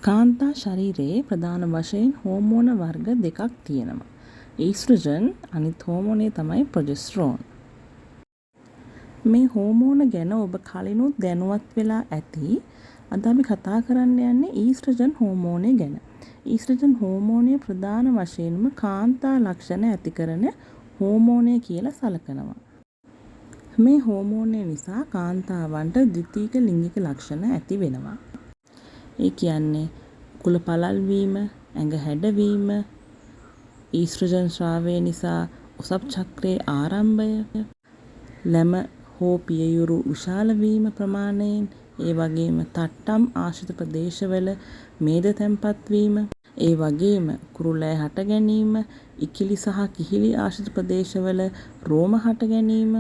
කාන්තා ශරීරයේ ප්‍රධාන වශයෙන් හෝමෝන වර්ග දෙකක් තියෙනවා. ඊස්ට්‍රජන් අනිත් හෝමෝනේ තමයි ප්‍රොජෙස්ටරෝන්. මේ හෝමෝන ගැන ඔබ කලිනුත් දැනුවත් වෙලා ඇති. අද අපි කතා කරන්න යන්නේ ඊස්ට්‍රජන් හෝමෝනේ ගැන. ඊස්ට්‍රජන් හෝමෝනය ප්‍රධාන වශයෙන්ම කාන්තා ලක්ෂණ ඇති කරන හෝමෝනය කියලා සලකනවා. මේ හෝමෝනය නිසා කාන්තාවන්ට ද්විතීයික ලිංගික ලක්ෂණ ඇති වෙනවා. ඒ කියන්නේ කුල පළල් වීම, ඇඟ හැඩවීම, ඊස්ට්‍රජන් ශ්‍රාවය නිසා ඔසප් චක්‍රයේ ආරම්භය, ලැම හෝ පියයුරු විශාල වීම ප්‍රමාණයෙන්, ඒ වගේම තට්ටම් ආශ්‍රිත ප්‍රදේශවල මේද තැන්පත් වීම, ඒ වගේම කුරුලෑ හට ගැනීම, ඉකිලි සහ කිහිලි ආශ්‍රිත ප්‍රදේශවල රෝම හට ගැනීම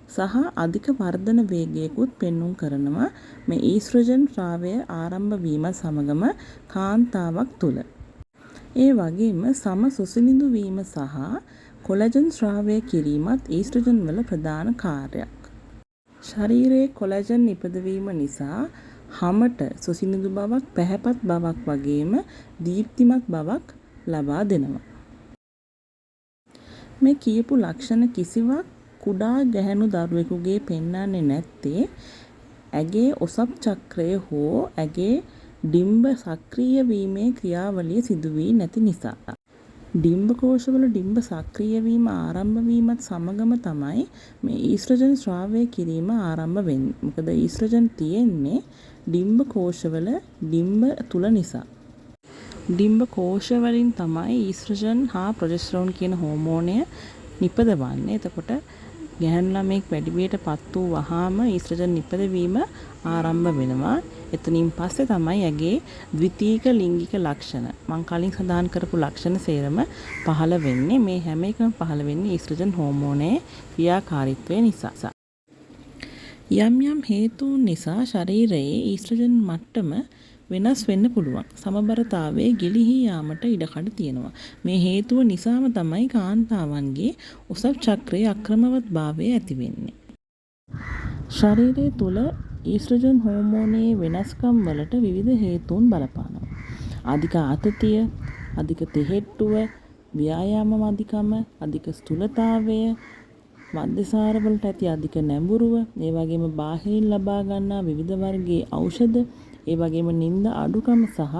සහ අධික වර්ධන වේගයකුත් පෙන්눔 කරනවා මේ ඊස්ට්‍රජන් ශ්‍රාවය ආරම්භ වීමත් සමගම කාන්තාවක් තුළ. ඒ වගේම සම සුසිනිඳු වීම සහ කොලජන් ශ්‍රාවය කිරීමත් ඊස්ට්‍රජන් වල ප්‍රධාන කාර්යයක්. ශරීරයේ කොලජන් නිපදවීම නිසා හමට සුසිනිඳු බවක්, පැහැපත් බවක් වගේම දීප්තිමත් බවක් ලබා දෙනවා. මේ කියපු ලක්ෂණ කිසිවක් කුඩා ගැහැණු දරුවෙකුගේ පෙන්වන්නේ නැත්තේ ඇගේ ඔසප් චක්‍රය හෝ ඇගේ ඩිම්බ සක්‍රිය වීමේ ක්‍රියාවලිය සිදු වී නැති නිසා. ඩිම්බ කෝෂවල ඩිම්බ සක්‍රිය වීම ආරම්භ වීමත් සමගම තමයි මේ ඊස්ට්‍රජන් ශ්‍රාවය කිරීම ආරම්භ වෙන්නේ. මොකද ඊස්ට්‍රජන් තියෙන්නේ ඩිම්බ කෝෂවල ඩිම්බ තුල නිසා. ඩිම්බ කෝෂ වලින් තමයි ඊස්ට්‍රජන් හා ප්‍රොජෙස්ටරෝන් කියන හෝමෝනය නිපදවන්නේ. එතකොට ගැහැණු ළමෙක් වැඩිවියටපත් වූ වහාම ඊස්ට්‍රජන් නිපදවීම ආරම්භ වෙනවා. එතනින් පස්සේ තමයි ඇගේ ද්විතීයික ලිංගික ලක්ෂණ, මම කලින් සඳහන් කරපු ලක්ෂණ සේරම පහළ වෙන්නේ. මේ හැම එකම පහළ වෙන්නේ ඊස්ට්‍රජන් හෝමෝනයේ ක්‍රියාකාරීත්වය නිසා. යම් යම් හේතුන් නිසා ශරීරයේ ඊස්ට්‍රජන් මට්ටම වෙනස් වෙන්න පුළුවන්. සමබරතාවයේ ගිලිහී යාමට ඉඩකඩ තියෙනවා. මේ හේතුව නිසාම තමයි කාන්තාවන්ගේ ඔසප් චක්‍රයේ අක්‍රමවත්භාවය ඇති වෙන්නේ. ශරීරය තුළ ඊස්ට්‍රජන් හෝමෝනයේ වෙනස්කම් වලට විවිධ හේතුන් බලපානවා. අධික ආතතිය, අධික තෙහෙට්ටුව, ව්‍යායාම අධිකම, අධික ස්ථූලතාවය, මද්යසාර වලට ඇති අධික නැඹුරුව, ඒ වගේම බාහිරින් ලබා ගන්නා විවිධ වර්ගයේ ඖෂධ, ඒ වගේම නිින්ද අඩුකම සහ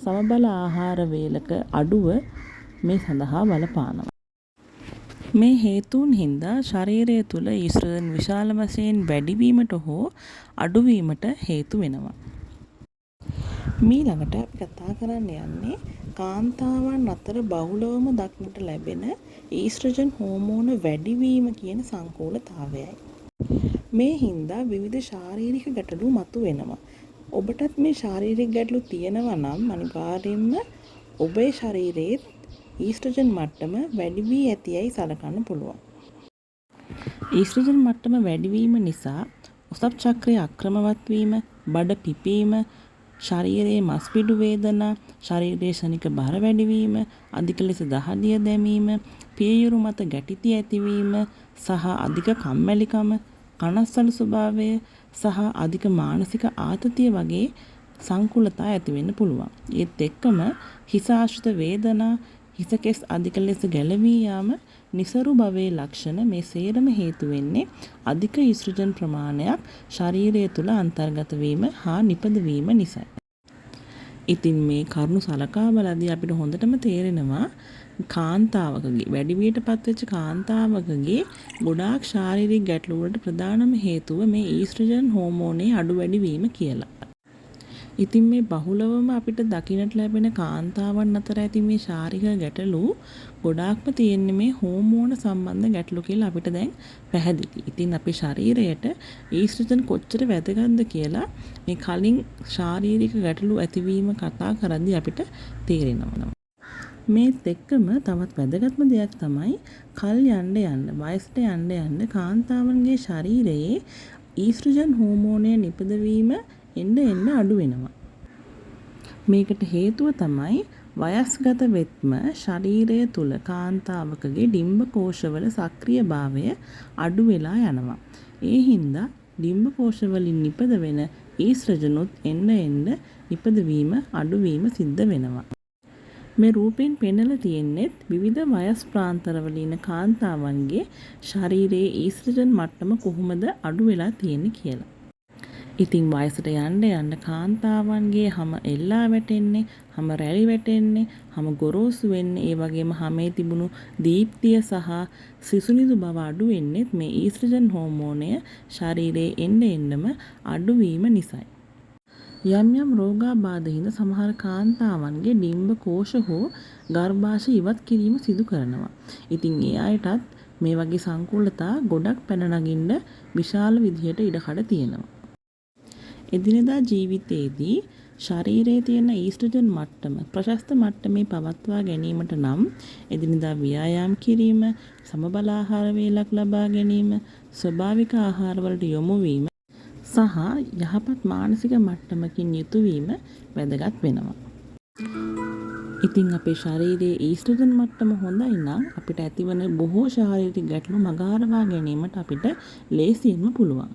සමබල ආහාර වේලක අඩුව මේ සඳහා බලපානවා. මේ හේතුන් හින්දා ශරීරය තුළ ඊස්ට්‍රජන් විශාල වශයෙන් වැඩිවීමට හෝ අඩුවීමට හේතු වෙනවා. ඊළඟට අපි කතා කරන්න යන්නේ කාන්තාවන් අතර බහුලවම දක්නට ලැබෙන ඊස්ට්‍රජන් හෝමෝන වැඩිවීම කියන සංකූලතාවයයි. මේ හින්දා විවිධ ශාරීරික ගැටලු මතුවෙනවා. ඔබටත් මේ ශාරීරික ගැටලු තියෙනවා නම් අනිවාර්යයෙන්ම ඔබේ ශරීරයේ ඊස්ට්‍රජන් මට්ටම වැඩි වී ඇතියයි සලකන්න පුළුවන්. ඊස්ට්‍රජන් මට්ටම වැඩිවීම නිසා ඔසප් චක්‍රයේ අක්‍රමවත් වීම, බඩ පිපීම, ශරීරයේ මස්පිඩු වේදනා, ශරීරයේ ශනික බර වැඩිවීම, අධික ලෙස දහදිය දැමීම, පියයුරු මත ගැටිති ඇතිවීම සහ අධික කම්මැලිකම, කනස්සලු ස්වභාවය සහ අධික මානසික ආතතිය වගේ සංකුලතා ඇති වෙන්න පුළුවන්. ඒත් එක්කම හිස ආශ්‍රිත වේදනා, හිස කෙස් අධික ලෙස ගැලවී යාම, නිසරු භවයේ ලක්ෂණ මේ සේරම හේතු වෙන්නේ අධික ඊස්ට්‍රජන් ප්‍රමාණයක් ශරීරය තුළ අන්තර්ගත වීම හා නිපදවීම නිසායි. ඉතින් මේ කරුණු සලකා බලද්දී අපිට හොඳටම තේරෙනවා කාන්තාවකගේ වැඩිවියටපත් වෙච්ච කාන්තාවකගේ ගොඩාක් ශාරීරික ගැටලු වලට ප්‍රධානම හේතුව මේ ඊස්ට්‍රජන් හෝමෝනයේ අඩු වැඩි වීම කියලා. ඉතින් මේ බහුලවම අපිට දකින්නට ලැබෙන කාන්තාවන් අතර ඇති මේ ශාරීරික ගැටලු ගොඩාක්ම තියෙන්නේ මේ හෝමෝන සම්බන්ධ ගැටලු කියලා අපිට දැන් පැහැදිලි. ඉතින් අපේ ශරීරයට ඊස්ට්‍රජන් කොච්චර වැදගත්ද කියලා මේ කලින් ශාරීරික ගැටලු ඇතිවීම කතා කරද්දී අපිට තේරෙනවා. මේත් එක්කම තවත් වැදගත්ම දෙයක් තමයි කල් යන්න වයසට යන්න කාන්තාවන්ගේ ශරීරයේ ඊස්ට්‍රජන් හෝමෝනය නිපදවීම එන්න අඩු වෙනවා. මේකට හේතුව තමයි වයස්ගත වෙත්ම ශරීරය තුළ කාන්තාවකගේ ඩිම්බ කෝෂවල සක්‍රියභාවය අඩු වෙලා යනවා. ඒ හින්දා ඩිම්බ කෝෂවලින් නිපද වෙන ඊස්ට්‍රජනුත් එන්න නිපදවීම අඩුවීම සිද්ධ වෙනවා. මේ රූපයෙන් පෙන්නලා තියෙන්නේ විවිධ වයස් ප්‍රාන්තරවල ඉන්න කාන්තාවන්ගේ ශරීරයේ ඊස්ට්‍රජන් මට්ටම කොහොමද අඩු වෙලා තියෙන්නේ කියලා. ඉතින් වයසට යන්න යන්න කාන්තාවන්ගේ හම එල්ලා වැටෙන්නේ, හම රැලි වැටෙන්නේ, හම ගොරෝසු වෙන්නේ, ඒ වගේම හමේ තිබුණු දීප්තිය සහ සිසුනිදු බව අඩු වෙන්නේ මේ ඊස්ට්‍රජන් හෝමෝනය ශරීරයේ එන්නම අඩුවීම නිසායි. යම් යම් රෝගාබාධ හින්දා සමහර කාන්තාවන්ගේ ඩිම්බ කෝෂ හෝ ගර්භාෂය ඉවත් කිරීම සිදු කරනවා. ඉතින් ඒ අයටත් මේ වගේ සංකූලතා ගොඩක් පැන නගින්න විශාල විදිහට ඉඩකඩ තියෙනවා. එදිනෙදා ජීවිතයේදී ශරීරයේ තියෙන ඊස්ට්‍රජන් මට්ටම ප්‍රශස්ත මට්ටමේ පවත්වා ගැනීමට නම් එදිනෙදා ව්‍යායාම් කිරීම, සමබල ආහාර වේලක් ලබා ගැනීම, ස්වභාවික ආහාරවලට යොමු වීම සහ යහපත් මානසික මට්ටමකින් යුතු වීම වැදගත් වෙනවා. ඉතින් අපේ ශරීරයේ ඊස්ට්‍රජන් මට්ටම හොඳයි නම් අපිට ඇතිවන බොහෝ ශාරීරික ගැටලු මගහරවා ගැනීමට අපිට ලේසියෙන්ම පුළුවන්.